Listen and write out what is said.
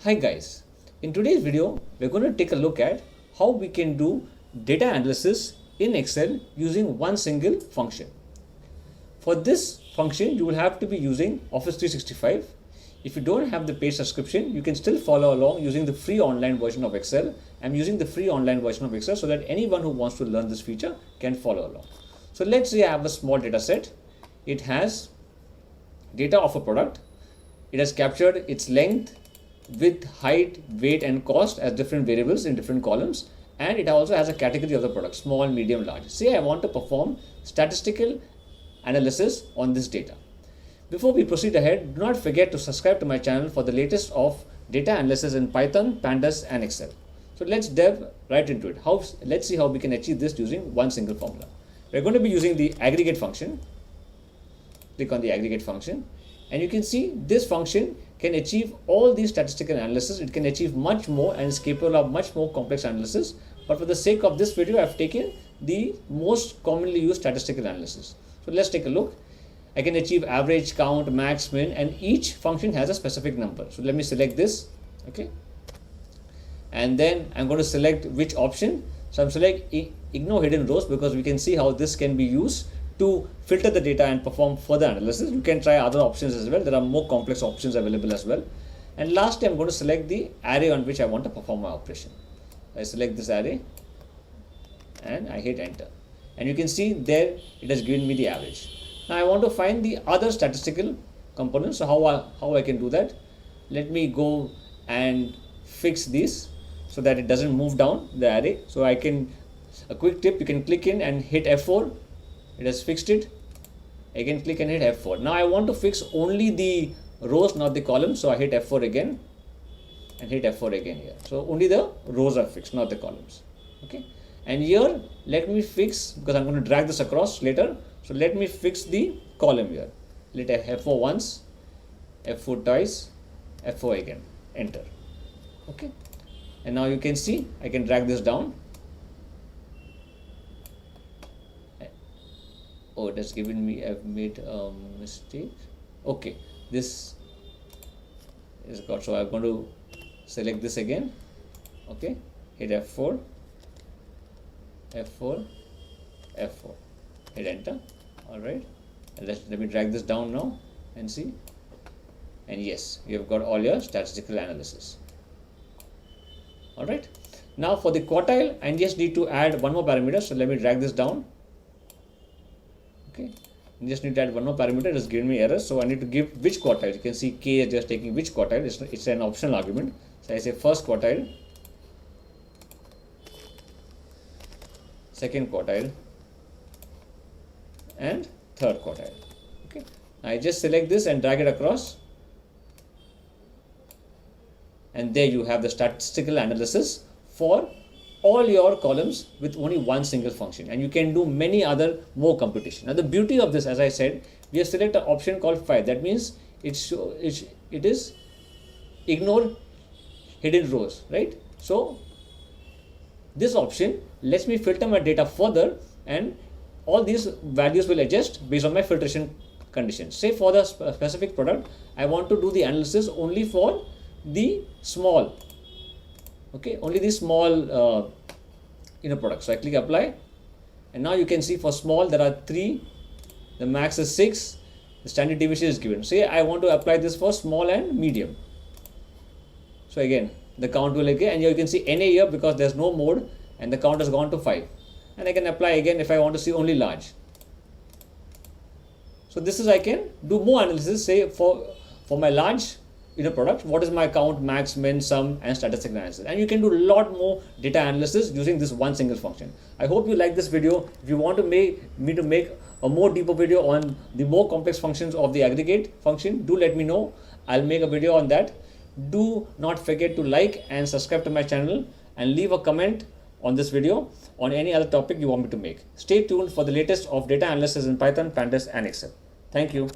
Hi guys, in today's video we're going to take a look at how we can do data analysis in Excel using one single function. For this function you will have to be using Office 365. If you don't have the paid subscription, you can still follow along using the free online version of Excel. I'm using the free online version of Excel so that anyone who wants to learn this feature can follow along. So let's say I have a small data set. It has data of a product. It has captured its length, width, height, weight and cost as different variables in different columns, and it also has a category of the product, small, medium, large. Say I want to perform statistical analysis on this data. Before we proceed ahead, do not forget to subscribe to my channel for the latest of data analysis in Python, Pandas and Excel. So let's delve right into it. Let's see how we can achieve this using one single formula. We're going to be using the aggregate function. Click on the aggregate function and you can see this function can achieve all these statistical analysis. It can achieve much more and is capable of much more complex analysis. But for the sake of this video, I've taken the most commonly used statistical analysis. So let's take a look. I can achieve average, count, max, min, and each function has a specific number. So let me select this, okay? And then I'm going to select which option. So I'm selecting ignore hidden rows because we can see how this can be used to filter the data and perform further analysis. You can try other options as well. There are more complex options available as well. And lastly, I'm going to select the array on which I want to perform my operation. I select this array and I hit enter. And you can see there it has given me the average. Now I want to find the other statistical components. So how I can do that? Let me go and fix this so that it doesn't move down the array. So I can, a quick tip, you can click in and hit F4. It has fixed it. Again click and hit F4. Now I want to fix only the rows, not the columns. So I hit F4 again and hit F4 again here. So only the rows are fixed, not the columns. Okay. And here let me fix, because I'm going to drag this across later. So let me fix the column here. Let F4 once, F4 twice, F4 again, enter. Okay. And now you can see I can drag this down. Oh, it has given me, I've made a mistake. Okay, this is got, so I'm going to select this again. Okay, hit F4, F4, F4, hit enter. All right, and let me drag this down now and see. And yes, you have got all your statistical analysis. All right, now for the quartile, I just need to add one more parameter. So let me drag this down. Okay, you just need to add one more parameter. It has given me error, so I need to give which quartile. You can see K is just taking which quartile. It's an optional argument. So I say first quartile, second quartile, and third quartile. Okay, I just select this and drag it across, and there you have the statistical analysis for all your columns with only one single function, and you can do many other more computation. Now the beauty of this, as I said, we have selected an option called 5. That means it is ignore hidden rows, right? So this option lets me filter my data further, and all these values will adjust based on my filtration conditions. Say for the specific product, I want to do the analysis only for the small. Okay, only the small product. So I click apply, and now you can see for small there are 3, the max is 6, the standard deviation is given. Say I want to apply this for small and medium. So again the count will again, and here you can see NA here because there's no mode and the count has gone to 5, and I can apply again if I want to see only large. So this is, I can do more analysis. Say for my large product, what is my count, max, min, sum, and statistical analysis. And you can do a lot more data analysis using this one single function. I hope you like this video. If you want to make a more deeper video on the more complex functions of the aggregate function, do let me know. I'll make a video on that. Do not forget to like and subscribe to my channel, and leave a comment on this video on any other topic you want me to make. Stay tuned for the latest of data analysis in Python, Pandas, and Excel. Thank you.